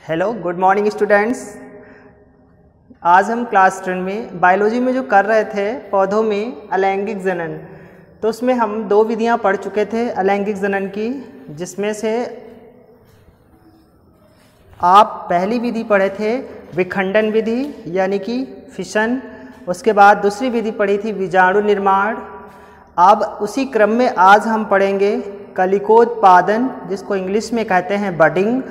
Hello, good morning students. आज हम class 10 में बायोलॉजी में जो कर रहे थे पौधों में अलैंगिक जनन, तो उसमें हम दो विधियां पढ़ चुके थे अलैंगिक जनन की, जिसमें से आप पहली विधि पढ़े थे विखंडन विधि यानी कि फिशन। उसके बाद दूसरी विधि पढ़ी थी बीजाणु निर्माण। अब उसी क्रम में आज हम पढ़ेंगे कलिकोत्पादन, जिसको इंग्लिश में कहते हैं बडिंग,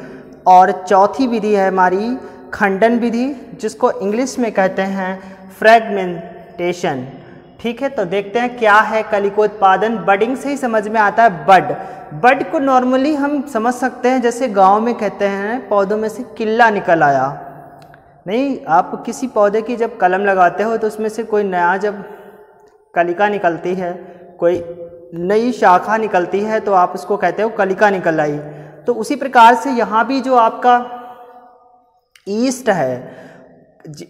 और चौथी विधि है हमारी खंडन विधि, जिसको इंग्लिश में कहते हैं फ्रेगमेंटेशन। ठीक है, तो देखते हैं क्या है कलिकोत्पादन। बडिंग से ही समझ में आता है बड। बड को नॉर्मली हम समझ सकते हैं जैसे गांव में कहते हैं पौधों में से किल्ला निकल आया। नहीं, आप किसी पौधे की जब कलम लगाते हो तो उसमें से कोई नया जब कलिका निकलती है, कोई नई शाखा निकलती है, तो आप उसको कहते हो कलिका निकल आई। तो उसी प्रकार से यहाँ भी जो आपका ईस्ट है,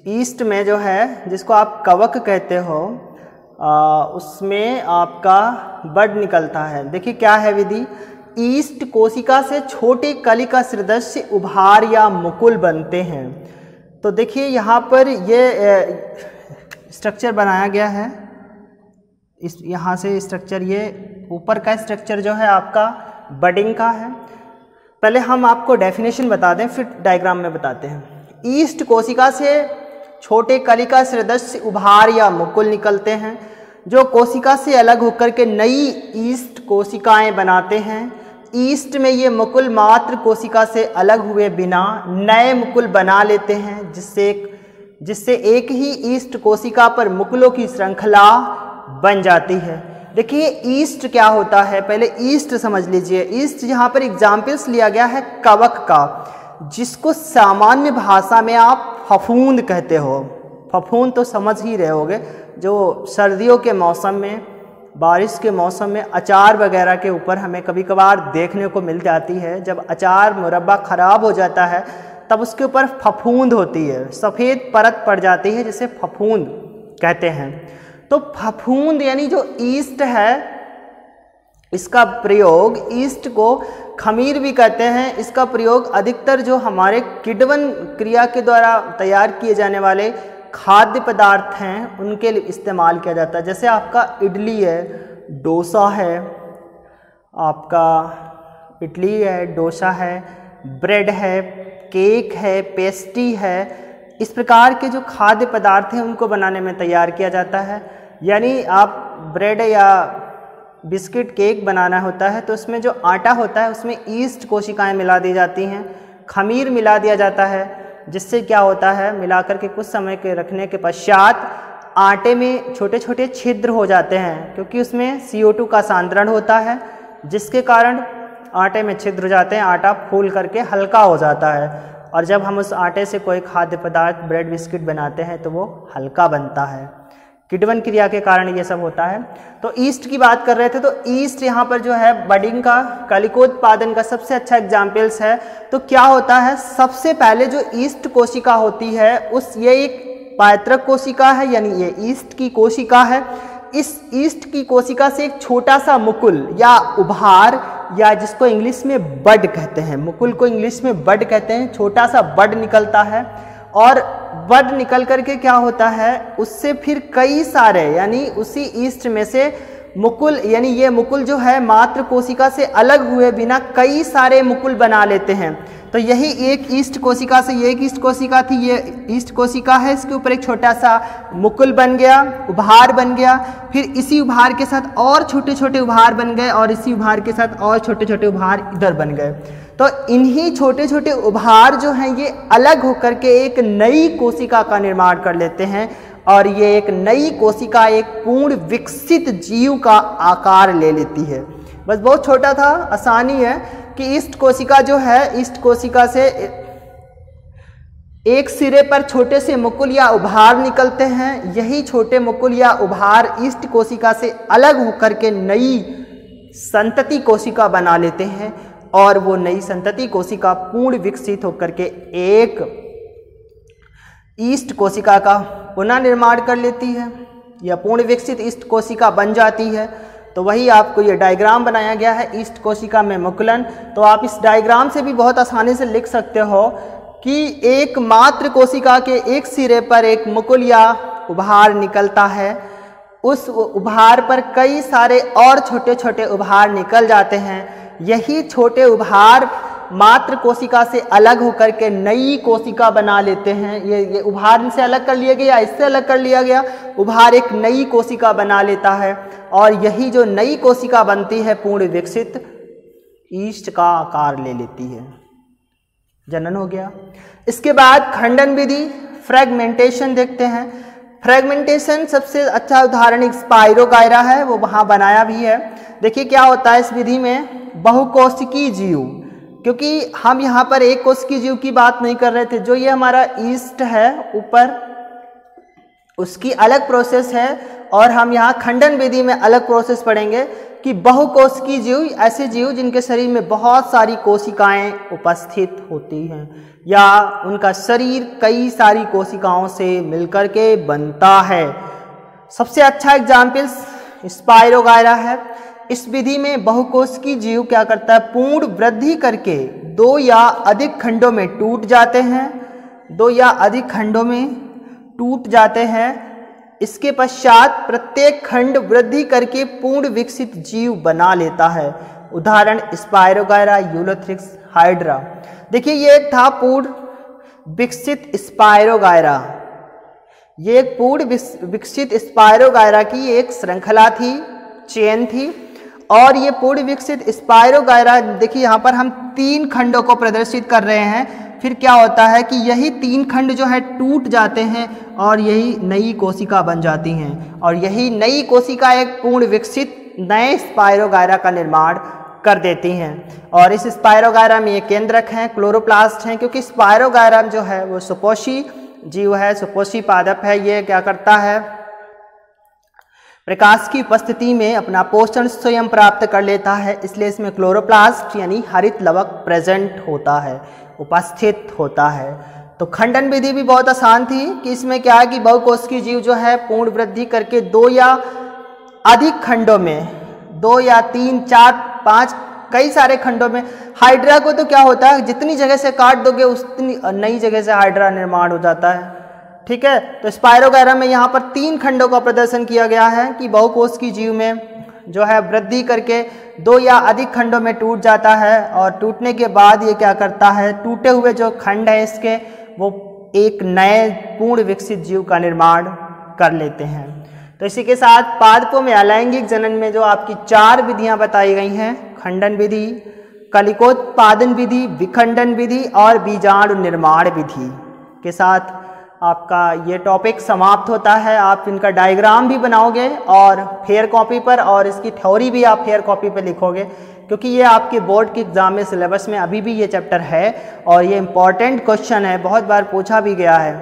ईस्ट में जो है जिसको आप कवक कहते हो, उसमें आपका बड निकलता है। देखिए क्या है विधि। ईस्ट कोशिका से छोटे कलिका सदृश उभार या मुकुल बनते हैं। तो देखिए यहाँ पर ये स्ट्रक्चर बनाया गया है। इस यहाँ से स्ट्रक्चर, ये ऊपर का स्ट्रक्चर जो है आपका बडिंग का है। पहले हम आपको डेफिनेशन बता दें, फिर डायग्राम में बताते हैं। ईस्ट कोशिका से छोटे कलिका सदृश उभार या मुकुल निकलते हैं, जो कोशिका से अलग होकर के नई ईस्ट कोशिकाएं बनाते हैं। ईस्ट में ये मुकुल मात्र कोशिका से अलग हुए बिना नए मुकुल बना लेते हैं, जिससे एक ही ईस्ट कोशिका पर मुकुलों की श्रृंखला बन जाती है। देखिए ईस्ट क्या होता है, पहले ईस्ट समझ लीजिए। ईस्ट यहाँ पर एग्जाम्पल्स लिया गया है कवक का, जिसको सामान्य भाषा में आप फफूंद कहते हो। फफूंद तो समझ ही रहे होगे, जो सर्दियों के मौसम में, बारिश के मौसम में अचार वगैरह के ऊपर हमें कभी कभार देखने को मिल जाती है। जब अचार मुरब्बा ख़राब हो जाता है तब उसके ऊपर फफूंद होती है, सफ़ेद परत पड़ जाती है, जिसे फफूंद कहते हैं। तो फफूंद यानी जो ईस्ट है, इसका प्रयोग, ईस्ट को खमीर भी कहते हैं। इसका प्रयोग अधिकतर जो हमारे किण्वन क्रिया के द्वारा तैयार किए जाने वाले खाद्य पदार्थ हैं उनके लिए इस्तेमाल किया जाता है। जैसे आपका इडली है, डोसा है, आपका इडली है, डोसा है, ब्रेड है, केक है, पेस्ट्री है, इस प्रकार के जो खाद्य पदार्थ हैं उनको बनाने में तैयार किया जाता है। यानी आप ब्रेड या बिस्किट, केक बनाना होता है तो उसमें जो आटा होता है उसमें ईस्ट कोशिकाएं मिला दी जाती हैं, खमीर मिला दिया जाता है, जिससे क्या होता है, मिलाकर के कुछ समय के रखने के पश्चात आटे में छोटे छोटे छिद्र हो जाते हैं, क्योंकि उसमें CO2 का सांद्रण होता है, जिसके कारण आटे में छिद्र हो जाते हैं, आटा फूल करके हल्का हो जाता है। और जब हम उस आटे से कोई खाद्य पदार्थ, ब्रेड, बिस्किट बनाते हैं तो वो हल्का बनता है। किण्वन क्रिया के कारण ये सब होता है। तो ईस्ट की बात कर रहे थे, तो ईस्ट यहाँ पर जो है बडिंग का, कलिकोत्पादन का सबसे अच्छा एग्जाम्पल्स है। तो क्या होता है, सबसे पहले जो ईस्ट कोशिका होती है ये एक पायत्रक कोशिका है, यानी ये ईस्ट की कोशिका है। इस ईस्ट की कोशिका से एक छोटा सा मुकुल या उभार, या जिसको इंग्लिश में बड कहते हैं, मुकुल को इंग्लिश में बड कहते हैं, छोटा सा बड निकलता है। और बड निकल करके क्या होता है, उससे फिर कई सारे, यानी उसी ईस्ट में से मुकुल, यानी ये मुकुल जो है मात्र कोशिका से अलग हुए बिना कई सारे मुकुल बना लेते हैं। तो यही एक ईस्ट कोशिका से, ये एक ईस्ट कोशिका थी, ये ईस्ट कोशिका है, इसके ऊपर एक छोटा सा मुकुल बन गया, उभार बन गया, फिर इसी उभार के साथ और छोटे छोटे उभार बन गए, और इसी उभार के साथ और छोटे छोटे उभार इधर बन गए। तो इन्हीं छोटे छोटे उभार जो हैं ये अलग होकर के एक नई कोशिका का निर्माण कर लेते हैं, और ये एक नई कोशिका एक पूर्ण विकसित जीव का आकार ले लेती है। बस बहुत छोटा था, आसानी है कि ईस्ट कोशिका जो है, ईस्ट कोशिका से एक सिरे पर छोटे से मुकुल या उभार निकलते हैं। यही छोटे मुकुल या उभार ईस्ट कोशिका से अलग होकर के नई संतति कोशिका बना लेते हैं, और वो नई संतति कोशिका पूर्ण विकसित होकर के एक ईस्ट कोशिका का पुनः निर्माण कर लेती है, या पूर्ण विकसित ईस्ट कोशिका बन जाती है। तो वही आपको ये डायग्राम बनाया गया है ईस्ट कोशिका में मुकुलन। तो आप इस डायग्राम से भी बहुत आसानी से लिख सकते हो कि एक मात्र कोशिका के एक सिरे पर एक मुकुल या उभार निकलता है, उस उभार पर कई सारे और छोटे छोटे उभार निकल जाते हैं। यही छोटे उभार मात्र कोशिका से अलग होकर के नई कोशिका बना लेते हैं। ये उभार इनसे अलग कर लिया गया, इससे अलग कर लिया गया, उभार एक नई कोशिका बना लेता है और यही जो नई कोशिका बनती है पूर्ण विकसित ईस्ट का आकार ले लेती है। जनन हो गया। इसके बाद खंडन विधि, फ्रेगमेंटेशन देखते हैं। फ्रेगमेंटेशन सबसे अच्छा उदाहरण स्पाइरोगायरा है, वो वहाँ बनाया भी है। देखिए क्या होता है इस विधि में, बहुकोशिकीय जीव, क्योंकि हम यहाँ पर एक कोशिकीय जीव की बात नहीं कर रहे थे, जो ये हमारा ईस्ट है ऊपर उसकी अलग प्रोसेस है, और हम यहाँ खंडन विधि में अलग प्रोसेस पढ़ेंगे कि बहुकोशिकीय जीव ऐसे जीव जिनके शरीर में बहुत सारी कोशिकाएं उपस्थित होती हैं या उनका शरीर कई सारी कोशिकाओं से मिलकर के बनता है। सबसे अच्छा एग्जाम्पल स्पाइरोगायरा है। इस विधि में बहुकोशिकीय जीव क्या करता है, पूर्ण वृद्धि करके दो या अधिक खंडों में टूट जाते हैं, दो या अधिक खंडों में टूट जाते हैं। इसके पश्चात प्रत्येक खंड वृद्धि करके पूर्ण विकसित जीव बना लेता है। उदाहरण स्पाइरोगायरा, यूलोथ्रिक्स, हाइड्रा। देखिए ये एक था पूर्ण विकसित स्पाइरोगायरा, ये एक पूर्ण विकसित स्पाइरोगायरा की एक श्रृंखला थी, चेन थी। और ये पूर्ण विकसित स्पाइरोगायरा, देखिए यहाँ पर हम 3 खंडों को प्रदर्शित कर रहे हैं। फिर क्या होता है कि यही 3 खंड जो है टूट जाते हैं और यही नई कोशिका बन जाती हैं, और यही नई कोशिका एक पूर्ण विकसित नए स्पाइरोगायरा का निर्माण कर देती हैं। और इस स्पाइरोगायरा में ये केंद्रक हैं, क्लोरोप्लास्ट हैं, क्योंकि स्पाइरोगायरा जो है वो सुपोषी जीव है, सुपोषी पादप है। ये क्या करता है, प्रकाश की उपस्थिति में अपना पोषण स्वयं प्राप्त कर लेता है, इसलिए इसमें क्लोरोप्लास्ट यानी हरित लवक प्रेजेंट होता है, उपस्थित होता है। तो खंडन विधि भी बहुत आसान थी कि इसमें क्या है कि बहुकोशिकीय जीव जो है पूर्ण वृद्धि करके 2 या अधिक खंडों में, 2 या 3, 4, 5 कई सारे खंडों में। हाइड्रा को तो क्या होता है, जितनी जगह से काट दोगे उतनी नई जगह से हाइड्रा निर्माण हो जाता है, ठीक है। तो स्पाइरोगायरा में यहाँ पर 3 खंडों का प्रदर्शन किया गया है कि बहुकोशिकीय जीव में जो है वृद्धि करके 2 या अधिक खंडों में टूट जाता है, और टूटने के बाद ये क्या करता है, टूटे हुए जो खंड है इसके वो एक नए पूर्ण विकसित जीव का निर्माण कर लेते हैं। तो इसी के साथ पादपों में अलैंगिक जनन में जो आपकी 4 विधियां बताई गई हैं, खंडन विधि, कलिकोत्पादन विधि, विखंडन विधि और बीजाणु निर्माण विधि के साथ आपका ये टॉपिक समाप्त होता है। आप इनका डायग्राम भी बनाओगे और फेयर कॉपी पर, और इसकी थ्योरी भी आप फेयर कॉपी पर लिखोगे, क्योंकि ये आपके बोर्ड के एग्जाम में सिलेबस में अभी भी ये चैप्टर है और ये इम्पॉर्टेंट क्वेश्चन है, बहुत बार पूछा भी गया है।